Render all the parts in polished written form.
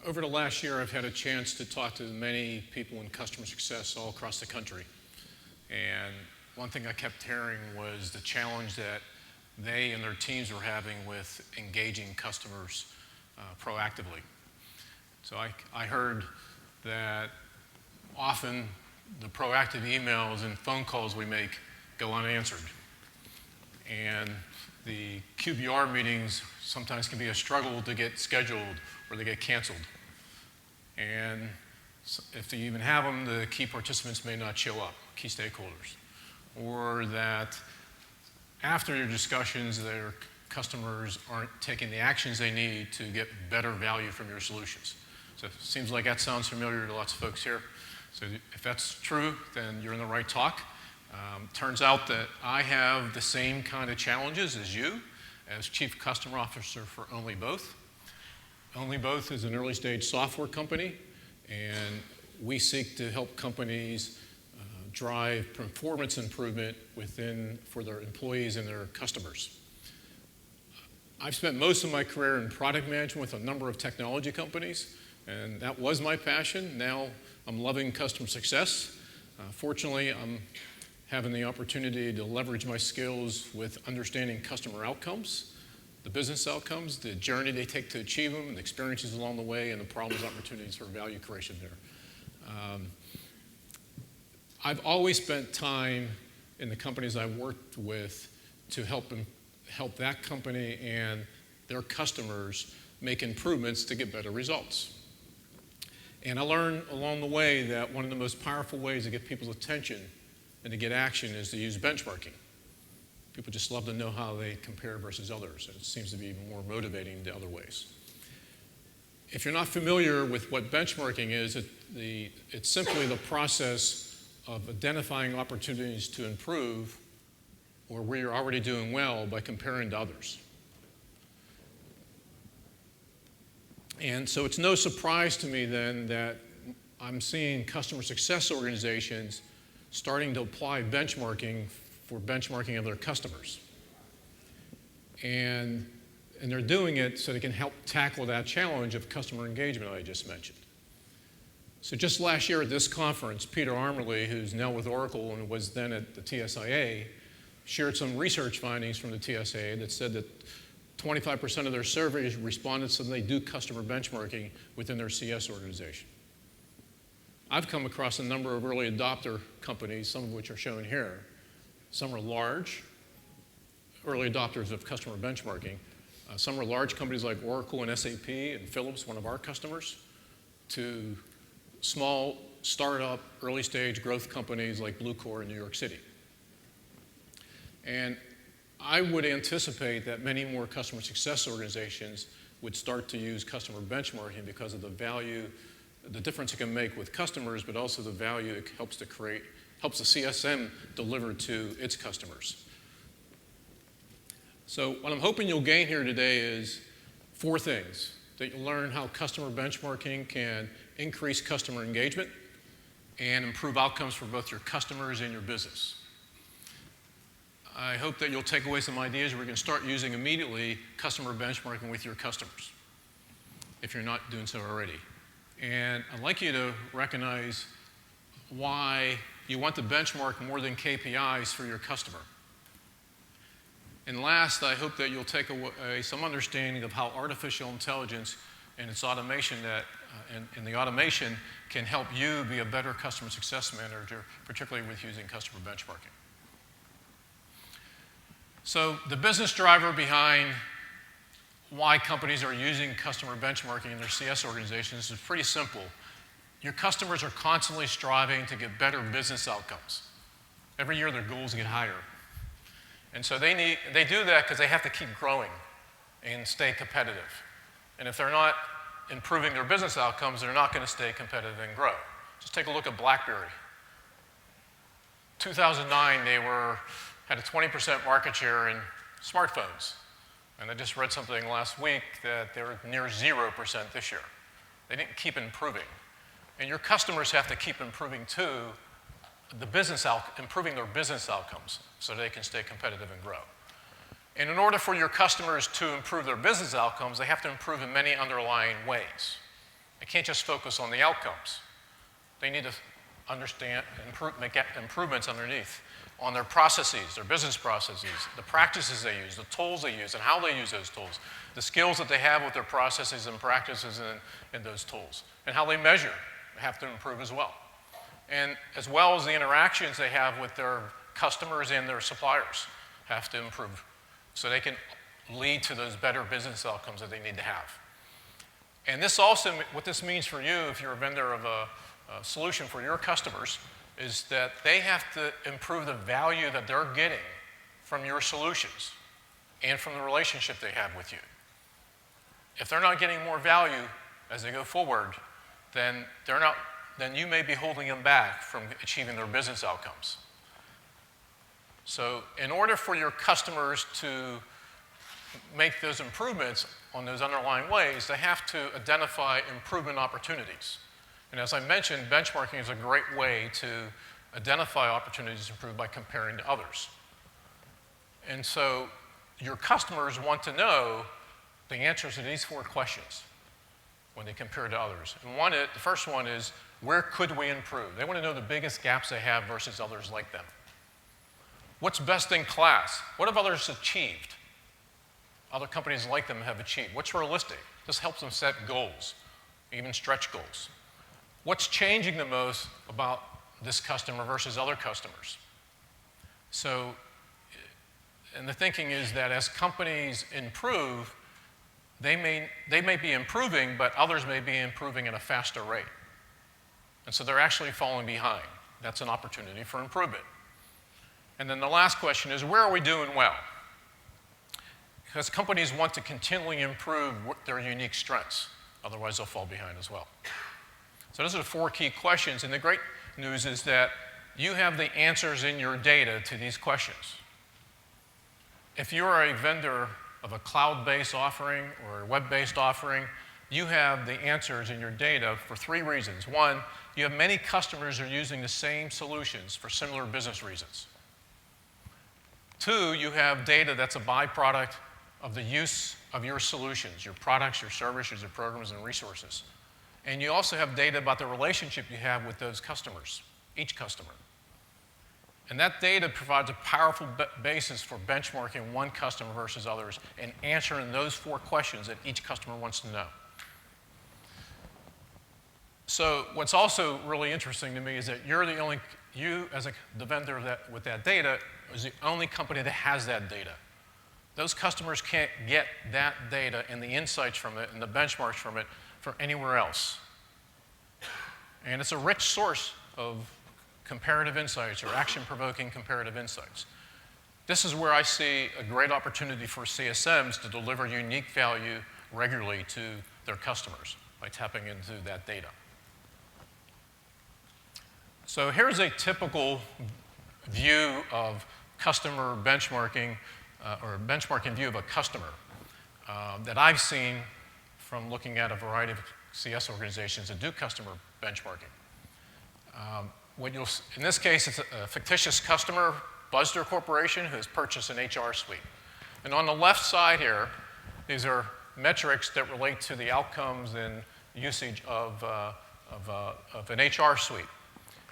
Over the last year, I've had a chance to talk to many people in customer success all across the country. And one thing I kept hearing was the challenge that they and their teams were having with engaging customers proactively. So I heard that often the proactive emails and phone calls we make go unanswered. And the QBR meetings sometimes can be a struggle to get scheduled or they get canceled. And if they even have them, the key participants may not show up, key stakeholders. Or that after your discussions, their customers aren't taking the actions they need to get better value from your solutions. So it seems like that sounds familiar to lots of folks here. So if that's true, then you're in the right talk. Turns out that I have the same kind of challenges as you as Chief Customer Officer for OnlyBoth. OnlyBoth is an early stage software company, and we seek to help companies drive performance improvement for their employees and their customers. I've spent most of my career in product management with a number of technology companies, and that was my passion. Now I'm loving customer success. Fortunately, I'm having the opportunity to leverage my skills with understanding customer outcomes, the business outcomes, the journey they take to achieve them, the experiences along the way, and the problems, opportunities for value creation there. I've always spent time in the companies I've worked with to help that company and their customers make improvements to get better results. And I learned along the way that one of the most powerful ways to get people's attention and to get action is to use benchmarking. People just love to know how they compare versus others. It seems to be more motivating than other ways. If you're not familiar with what benchmarking is, it's simply the process of identifying opportunities to improve or where you're already doing well by comparing to others. And so it's no surprise to me then that I'm seeing customer success organizations starting to apply benchmarking for benchmarking of their customers. And they're doing it so they can help tackle that challenge of customer engagement I just mentioned. So just last year at this conference, Peter Armerly, who's now with Oracle and was then at the TSIA, shared some research findings from the TSIA that said that 25% of their survey respondents said they do customer benchmarking within their CS organization. I've come across a number of early adopter companies, some of which are shown here. Some are large, early adopters of customer benchmarking. Some are large companies like Oracle and SAP and Philips, one of our customers, to small startup, early stage growth companies like Bluecor in New York City. And I would anticipate that many more customer success organizations would start to use customer benchmarking because of the value, the difference it can make with customers, but also the value it helps the CSM deliver to its customers. So what I'm hoping you'll gain here today is 4 things. That you'll learn how customer benchmarking can increase customer engagement and improve outcomes for both your customers and your business. I hope that you'll take away some ideas where you can start using immediately customer benchmarking with your customers, if you're not doing so already. And I'd like you to recognize why you want to benchmark more than KPIs for your customer. And last, I hope that you'll take away some understanding of how artificial intelligence and its automation and the automation can help you be a better customer success manager, particularly with using customer benchmarking. So the business driver behind why companies are using customer benchmarking in their CS organizations is pretty simple. Your customers are constantly striving to get better business outcomes. Every year their goals get higher. And so they do that because they have to keep growing and stay competitive. And if they're not improving their business outcomes, they're not going to stay competitive and grow. Just take a look at BlackBerry. 2009, they had a 20% market share in smartphones. And I just read something last week that they were near 0% this year. They didn't keep improving. And your customers have to keep improving too, improving their business outcomes so they can stay competitive and grow. And in order for your customers to improve their business outcomes, they have to improve in many underlying ways. They can't just focus on the outcomes. They need to understand, make improvements underneath on their processes, their business processes, the practices they use, the tools they use, and how they use those tools, the skills that they have with their processes and practices in those tools, and how they measure have to improve as well. And as well as the interactions they have with their customers and their suppliers have to improve so they can lead to those better business outcomes that they need to have. And this also, what this means for you, if you're a vendor of a solution for your customers, is that they have to improve the value that they're getting from your solutions and from the relationship they have with you. If they're not getting more value as they go forward, then you may be holding them back from achieving their business outcomes. So in order for your customers to make those improvements on those underlying ways, they have to identify improvement opportunities. And as I mentioned, benchmarking is a great way to identify opportunities to improve by comparing to others. And so your customers want to know the answers to these 4 questions when they compare to others. And the first one is, where could we improve? They want to know the biggest gaps they have versus others like them. What's best in class? What have others achieved? Other companies like them have achieved. What's realistic? This helps them set goals, even stretch goals. What's changing the most about this customer versus other customers? So, and the thinking is that as companies improve, they may be improving, but others may be improving at a faster rate. And so they're actually falling behind. That's an opportunity for improvement. And then the last question is, where are we doing well? Because companies want to continually improve their unique strengths. Otherwise, they'll fall behind as well. So those are the 4 key questions. And the great news is that you have the answers in your data to these questions. If you're a vendor of a cloud-based offering or a web-based offering, you have the answers in your data for 3 reasons. 1, you have many customers who are using the same solutions for similar business reasons. 2, you have data that's a byproduct of the use of your solutions, your products, your services, your programs, and resources. And you also have data about the relationship you have with those customers, each customer. And that data provides a powerful basis for benchmarking one customer versus others and answering those 4 questions that each customer wants to know. So what's also really interesting to me is that you as the vendor with that data is the only company that has that data. Those customers can't get that data and the insights from it and the benchmarks from it from anywhere else. And it's a rich source of comparative insights or action-provoking comparative insights. This is where I see a great opportunity for CSMs to deliver unique value regularly to their customers by tapping into that data. So here's a typical view of customer benchmarking or benchmarking view of a customer that I've seen from looking at a variety of CS organizations that do customer benchmarking. In this case, it's a fictitious customer, Buzzr Corporation, who has purchased an HR suite. And on the left side here, these are metrics that relate to the outcomes and usage of an HR suite.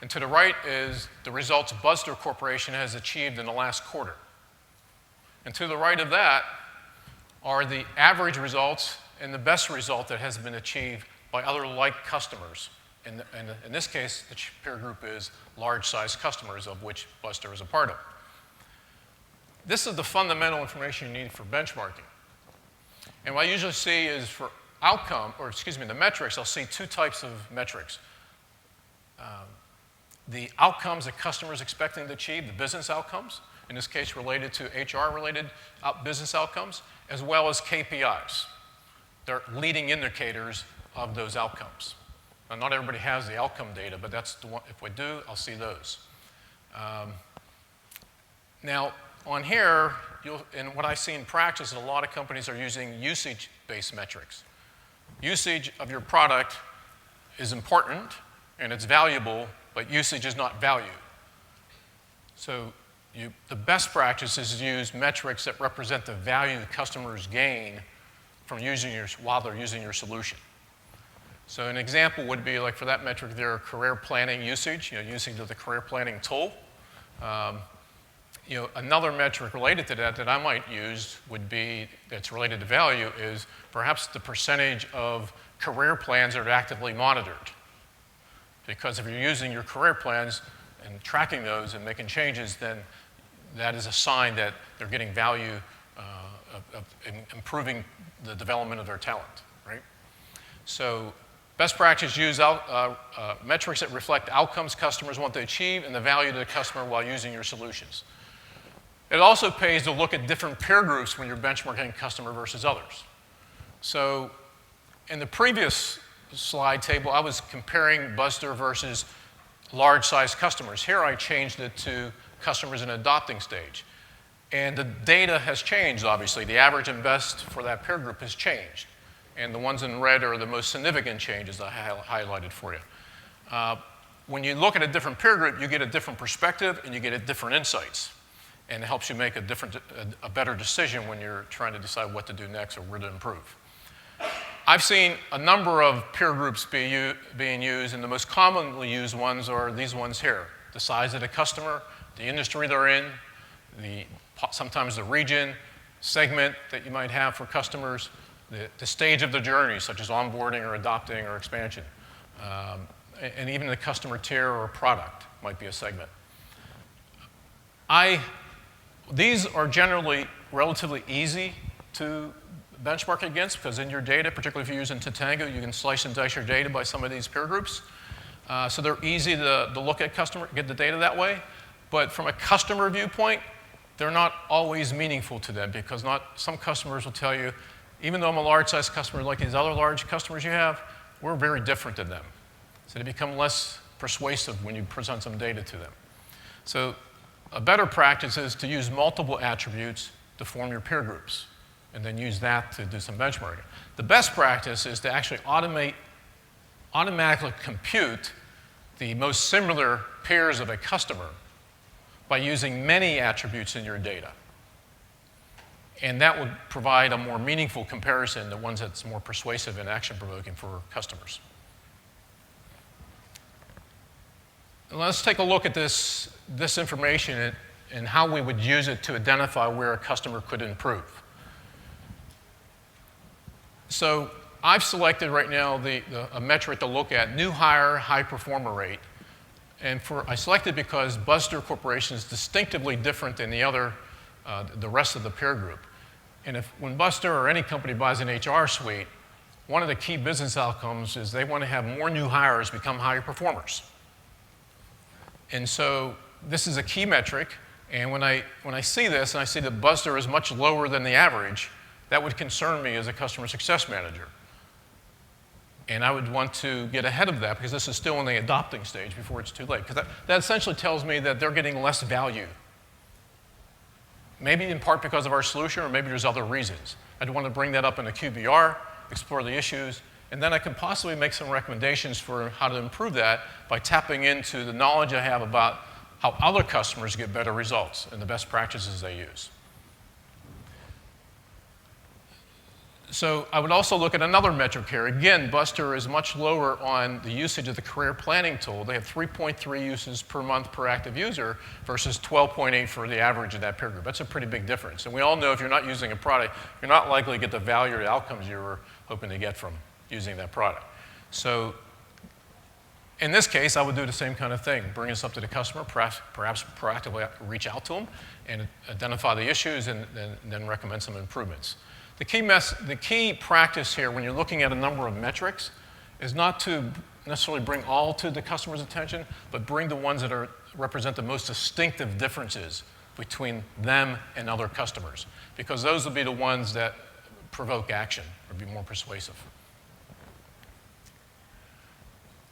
And to the right is the results Buzzr Corporation has achieved in the last quarter. And to the right of that are the average results and the best result that has been achieved by other like customers. And in this case, the peer group is large-sized customers, of which Buzzr is a part of. This is the fundamental information you need for benchmarking. And what I usually see is for the metrics, I'll see 2 types of metrics. The outcomes that customers expecting to achieve, the business outcomes, in this case related to HR-related business outcomes, as well as KPIs. They're leading indicators of those outcomes. Now, not everybody has the outcome data, but that's the one. If we do, I'll see those. Now, on here, and what I see in practice is a lot of companies are using usage-based metrics. Usage of your product is important and it's valuable, but usage is not value. So the best practice is to use metrics that represent the value the customers gain from while they're using your solution. So an example would be like for that metric there, career planning usage, usage of the career planning tool. Another metric related to that I might use would be, that's related to value, is perhaps the percentage of career plans that are actively monitored. Because if you're using your career plans and tracking those and making changes, then that is a sign that they're getting value of improving the development of their talent, right? So best practice, use metrics that reflect outcomes customers want to achieve and the value to the customer while using your solutions. It also pays to look at different peer groups when you're benchmarking a customer versus others. So in the previous slide table, I was comparing Buster versus large-sized customers. Here I changed it to customers in adopting stage. And the data has changed, obviously. The average and best for that peer group has changed. And the ones in red are the most significant changes I highlighted for you. When you look at a different peer group, you get a different perspective and you get different insights. And it helps you make a better decision when you're trying to decide what to do next or where to improve. I've seen a number of peer groups being used, and the most commonly used ones are these ones here. The size of the customer, the industry they're in, sometimes the region, segment that you might have for customers, the stage of the journey, such as onboarding or adopting or expansion, and even the customer tier or product might be a segment. These are generally relatively easy to benchmark against because in your data, particularly if you're using Totango, you can slice and dice your data by some of these peer groups. So they're easy to look at get the data that way. But from a customer viewpoint, they're not always meaningful to them because some customers will tell you, even though I'm a large-sized customer like these other large customers you have, we're very different than them. So they become less persuasive when you present some data to them. So a better practice is to use multiple attributes to form your peer groups and then use that to do some benchmarking. The best practice is to actually automatically compute the most similar pairs of a customer by using many attributes in your data. And that would provide a more meaningful comparison to ones that's more persuasive and action-provoking for customers. Let's take a look at this information and how we would use it to identify where a customer could improve. So I've selected right now a metric to look at, new hire, high performer rate. And I selected because Buster Corporation is distinctively different than the rest of the peer group. And when Buster or any company buys an HR suite, one of the key business outcomes is they want to have more new hires become higher performers. And so this is a key metric, and when I see this and I see that Buster is much lower than the average, that would concern me as a customer success manager. And I would want to get ahead of that because this is still in the adopting stage before it's too late. Because that essentially tells me that they're getting less value. Maybe in part because of our solution, or maybe there's other reasons. I'd want to bring that up in a QBR, explore the issues, and then I could possibly make some recommendations for how to improve that by tapping into the knowledge I have about how other customers get better results and the best practices they use. So I would also look at another metric here. Again, Buster is much lower on the usage of the career planning tool. They have 3.3 uses per month per active user versus 12.8 for the average of that peer group. That's a pretty big difference. And we all know if you're not using a product, you're not likely to get the value or the outcomes you were hoping to get from using that product. So in this case, I would do the same kind of thing. Bring us up to the customer, perhaps proactively reach out to them and identify the issues and then recommend some improvements. The key practice here when you're looking at a number of metrics is not to necessarily bring all to the customer's attention, but bring the ones that represent the most distinctive differences between them and other customers, because those will be the ones that provoke action or be more persuasive.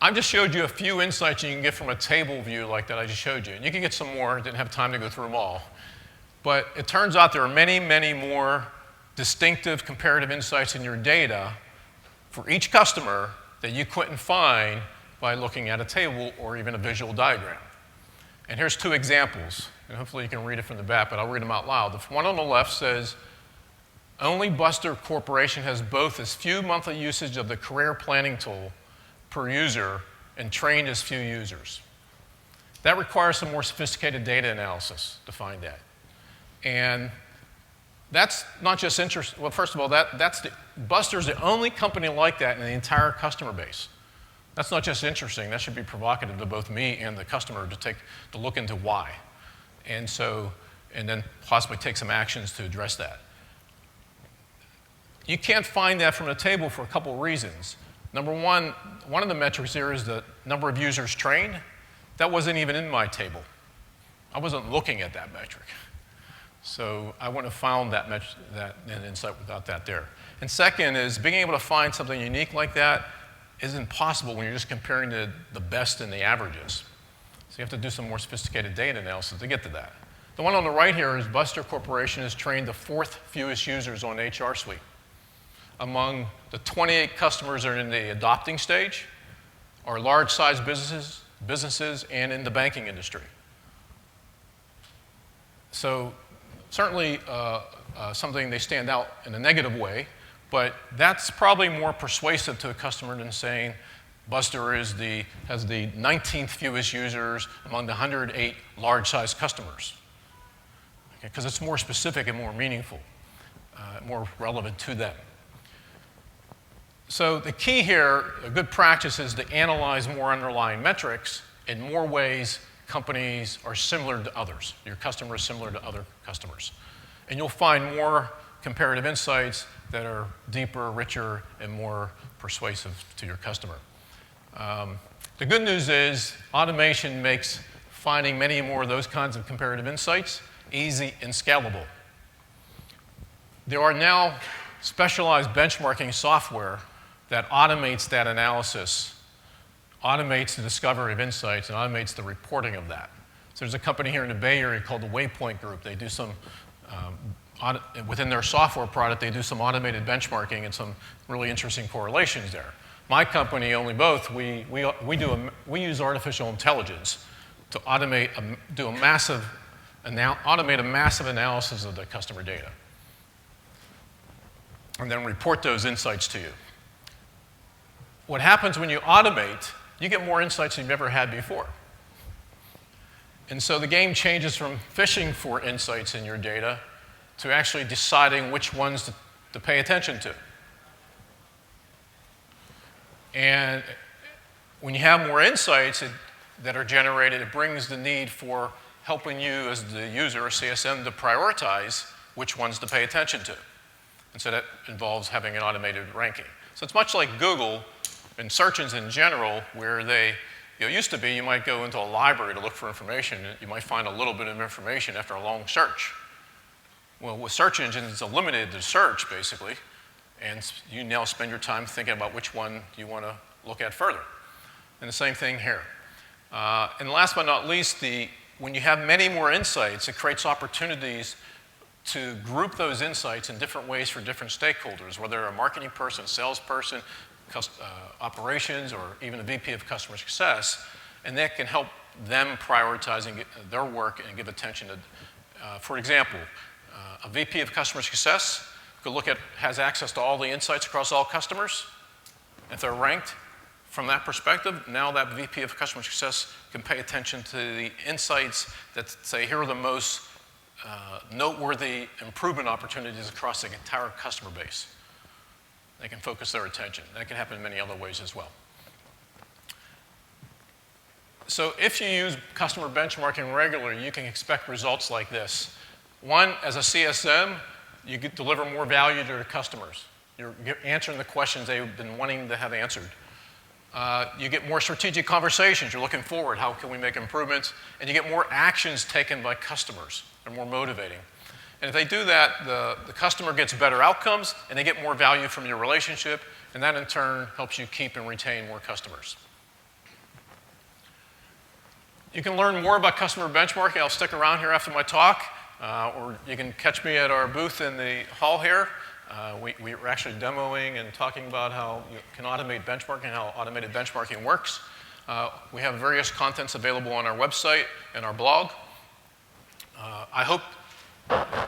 I've just showed you a few insights you can get from a table view like that I just showed you. And you can get some more. I didn't have time to go through them all. But it turns out there are many, many more distinctive comparative insights in your data for each customer that you couldn't find by looking at a table or even a visual diagram. And here's two examples. And hopefully you can read it from the back, but I'll read them out loud. The one on the left says, only Buster Corporation has both as few monthly usage of the career planning tool per user and trained as few users. That requires some more sophisticated data analysis to find that. And that's not just interesting. Well, first of all, Buster's the only company like that in the entire customer base. That's not just interesting. That should be provocative to both me and the customer to look into why. And then possibly take some actions to address that. You can't find that from the table for a couple of reasons. Number one of the metrics here is the number of users trained. That wasn't even in my table. I wasn't looking at that metric. So I wouldn't have found that insight without that there. And second is being able to find something unique like that isn't possible when you're just comparing the best and the averages. So you have to do some more sophisticated data analysis to get to that. The one on the right here is Buster Corporation has trained the 4th fewest users on HR Suite. Among the 28 customers that are in the adopting stage are large-sized businesses and in the banking industry. So certainly something they stand out in a negative way, but that's probably more persuasive to a customer than saying Buster has the 19th fewest users among the 108 large-sized customers. Because it's more specific and more meaningful, more relevant to them. So the key here, a good practice is to analyze more underlying metrics. In more ways, companies are similar to others. Your customer is similar to other customers. And you'll find more comparative insights that are deeper, richer, and more persuasive to your customer. The good news is automation makes finding many more of those kinds of comparative insights easy and scalable. There are now specialized benchmarking software that automates that analysis, automates the discovery of insights, and automates the reporting of that. So there's a company here in the Bay Area called the Waypoint Group. They do some, within their software product, they do some automated benchmarking and some really interesting correlations there. My company, OnlyBoth, we use artificial intelligence to automate a massive analysis of the customer data and then report those insights to you. What happens when you automate, you get more insights than you've ever had before. And so the game changes from fishing for insights in your data to actually deciding which ones to pay attention to. And when you have more insights that are generated, it brings the need for helping you as the user or CSM to prioritize which ones to pay attention to. And so that involves having an automated ranking. So it's much like Google and search engines in general, where it used to be you might go into a library to look for information, and you might find a little bit of information after a long search. Well, with search engines, it's limited to search, basically, and you now spend your time thinking about which one you want to look at further. And the same thing here. And last but not least, when you have many more insights, it creates opportunities to group those insights in different ways for different stakeholders, whether they're a marketing person, salesperson, operations, or even a VP of customer success, and that can help them prioritizing their work and give attention to, for example, a VP of customer success could has access to all the insights across all customers. If they're ranked from that perspective, now that VP of customer success can pay attention to the insights that say, here are the most noteworthy improvement opportunities across the entire customer base. They can focus their attention. That can happen in many other ways as well. So if you use customer benchmarking regularly, you can expect results like this. One, as a CSM, you could deliver more value to your customers. You're answering the questions they've been wanting to have answered. You get more strategic conversations. You're looking forward. How can we make improvements? And you get more actions taken by customers. They're more motivating. And if they do that, the customer gets better outcomes, and they get more value from your relationship, and that in turn helps you keep and retain more customers. You can learn more about customer benchmarking. I'll stick around here after my talk, or you can catch me at our booth in the hall here. We're actually demoing and talking about how you can automate benchmarking and how automated benchmarking works. We have various contents available on our website and our blog. I hope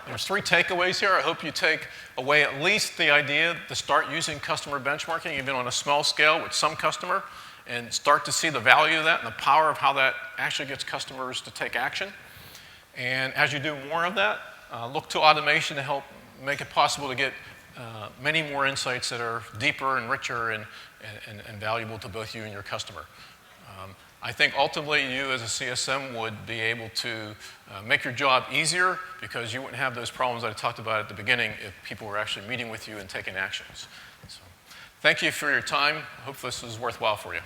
There's 3 takeaways here. I hope you take away at least the idea to start using customer benchmarking, even on a small scale with some customer, and start to see the value of that and the power of how that actually gets customers to take action. And as you do more of that, look to automation to help make it possible to get many more insights that are deeper and richer and valuable to both you and your customer. I think ultimately you as a CSM would be able to make your job easier because you wouldn't have those problems that I talked about at the beginning if people were actually meeting with you and taking actions. So, thank you for your time. I hope this was worthwhile for you.